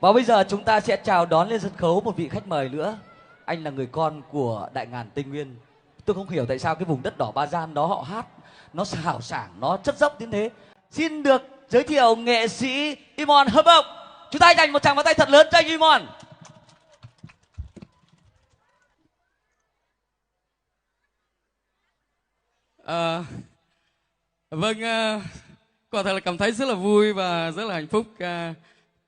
Và bây giờ chúng ta sẽ chào đón lên sân khấu một vị khách mời nữa. Anh là người con của Đại Ngàn Tây Nguyên. Tôi không hiểu tại sao cái vùng đất đỏ Ba Gian đó họ hát nó hào sảng, nó chất dốc đến thế. Xin được giới thiệu nghệ sĩ Imon Hấp Bộc. Chúng ta dành một tràng pháo tay thật lớn cho anh Imon. Vâng, quả thật là cảm thấy rất là vui và rất là hạnh phúc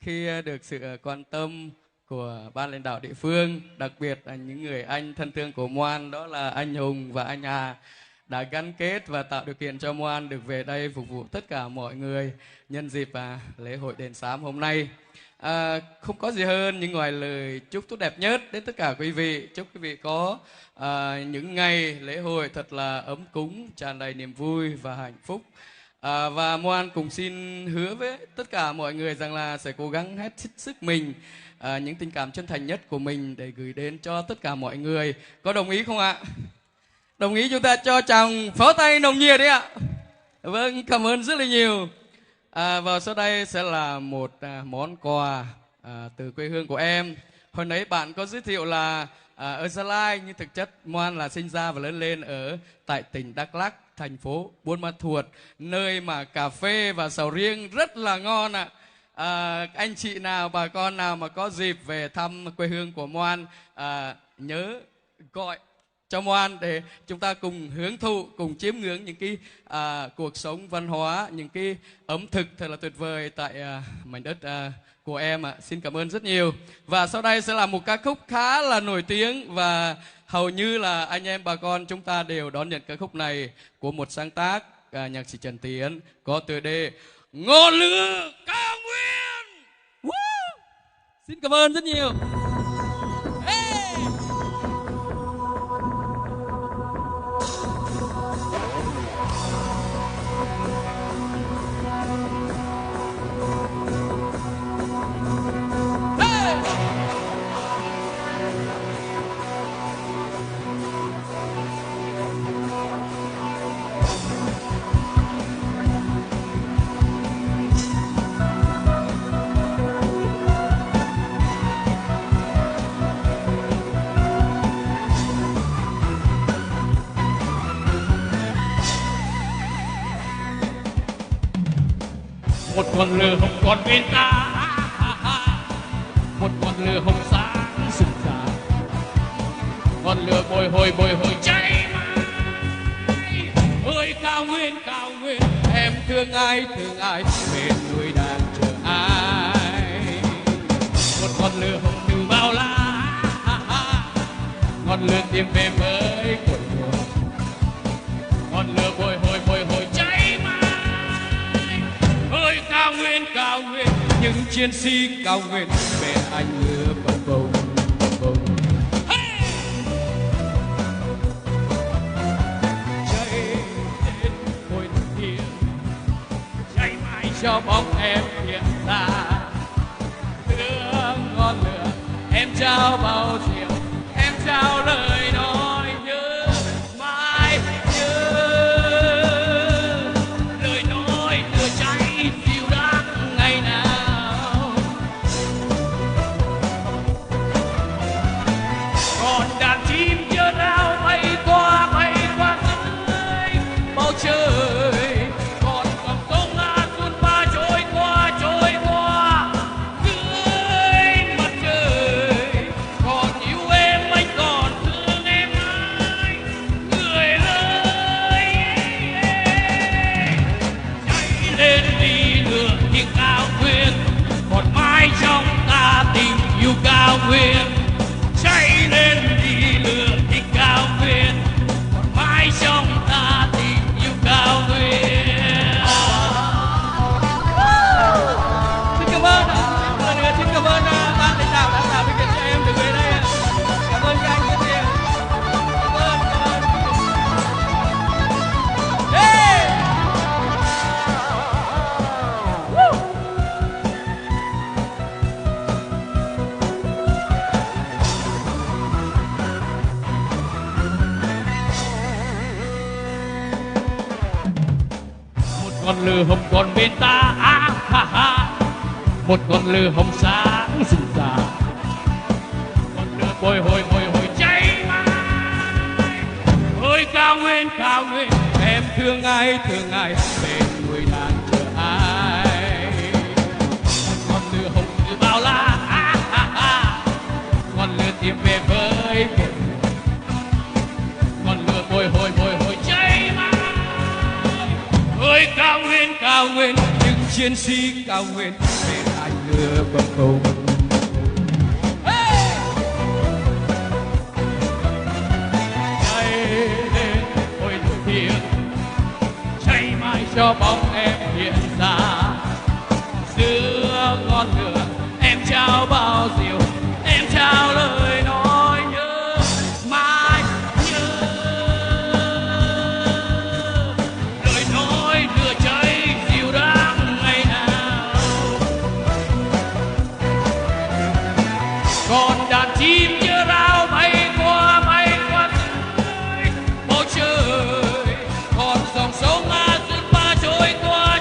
khi được sự quan tâm của ban lãnh đạo địa phương, đặc biệt là những người anh thân thương của Moan, đó là anh Hùng và anh Hà, đã gắn kết và tạo điều kiện cho Moan được về đây phục vụ tất cả mọi người nhân dịp lễ hội đền Sám hôm nay. Không có gì hơn nhưng ngoài lời chúc tốt đẹp nhất đến tất cả quý vị, chúc quý vị có những ngày lễ hội thật là ấm cúng, tràn đầy niềm vui và hạnh phúc. Và Moan cũng xin hứa với tất cả mọi người rằng là sẽ cố gắng hết sức mình, những tình cảm chân thành nhất của mình để gửi đến cho tất cả mọi người. Có đồng ý không ạ? Đồng ý chúng ta cho chàng pháo tay nồng nhiệt đấy ạ. Vâng, cảm ơn rất là nhiều. Và sau đây sẽ là một món quà từ quê hương của em. Hồi nãy bạn có giới thiệu là ở Gia Lai, nhưng thực chất Moan là sinh ra và lớn lên ở tại tỉnh Đắk Lắk, thành phố Buôn Ma Thuột, nơi mà cà phê và sầu riêng rất là ngon ạ. Anh chị nào, bà con nào mà có dịp về thăm quê hương của Moan, nhớ gọi cho Moan để chúng ta cùng hưởng thụ, cùng chiêm ngưỡng những cái cuộc sống văn hóa, những cái ẩm thực thật là tuyệt vời tại mảnh đất của em ạ. Xin cảm ơn rất nhiều. Và sau đây sẽ là một ca khúc khá là nổi tiếng và hầu như là anh em bà con chúng ta đều đón nhận ca khúc này của một sáng tác nhạc sĩ Trần Tiến, có tựa đề Ngọn lửa cao nguyên. Xin cảm ơn rất nhiều. Một ngọn lửa hồng còn bên ta, một ngọn lửa hồng sáng rực rỡ, ngọn lửa bồi hồi cháy mãi. Ơi cao nguyên em thương ai bên núi đang chờ ai. Một ngọn lửa hồng từ bao la, ngọn lửa tìm về với cội nguồn, ngọn lửa bồi hồi cháy mãi. Ơi cao nguyên những chiến sĩ cao nguyên bên anh mưa bồng bồng. Cháy đến hồi kia, cháy mãi cho bóng em hiện ra. Đưa ngọn lửa em trao bao diệu, em trao lời nói nhớ mãi nhớ. Lời nói lửa cháy dịu đắng ngày nào. Còn đàn chim chớ nào bay qua dưới bầu trời. Còn cầm công an quân ba trôi qua dưới mặt trời. Còn yêu em anh còn thương em mãi, người ơi. Cháy lên đi lửa những cao nguyên, còn mãi trong ta tình yêu cao nguyên. Cháy lên đi lửa những cao nguyên, còn mãi trong ta tình yêu cao nguyên. Xin cảm ơn một lần nữa, xin cảm ơn ban lãnh đạo đã tạo điều kiện cho em được về đây. Cảm ơn các anh rất nhiều. Cảm ơn. Hey! Một ngọn lửa hồng còn bên ta, một ngọn lửa hồng sáng sáng rực rỡ, ngọn lửa bồi hồi cháy mãi. Ơi cao nguyên em thương ai bên người đang chờ ai. Ngọn lửa hồng như bao la, ngọn lửa tìm về với mình. Ngọn lửa bồi hồi cháy mãi. Ơi cao nguyên những chiến sĩ cao nguyên bên anh lửa bập bùng. Cháy mãi cho bóng em hiện ra giữa ngọn lửa. Em trao bao diệu, em trao lời nói nhớ mãi nhớ. Lời nói lửa cháy dịu dàng ngày nào. Còn đàn chim chưa rao bay qua tươi bầu trời. Còn dòng sông trôi qua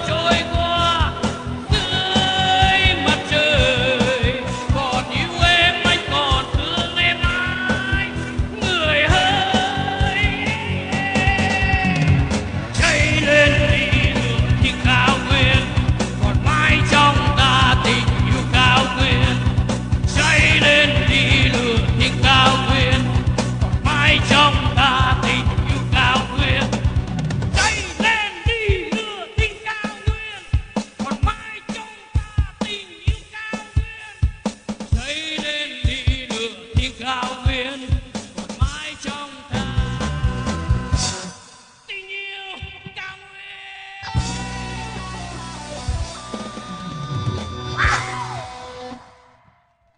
dưới mặt trời. Còn yêu em anh còn thương em mãi người ơi. Cháy lên đi lửa tình cao nguyên, còn mãi trong ta tình yêu cao nguyên. Cháy lên đi lửa tình cao nguyên, còn mãi trong ta tình yêu cao nguyên. Cháy lên đi lửa tình cao nguyên, còn mãi trong ta tình yêu cao nguyên. Cháy lên đi lửa tình cao nguyên, còn mãi trong ta tình yêu cao nguyên.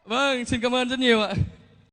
Vâng, xin cảm ơn rất nhiều ạ.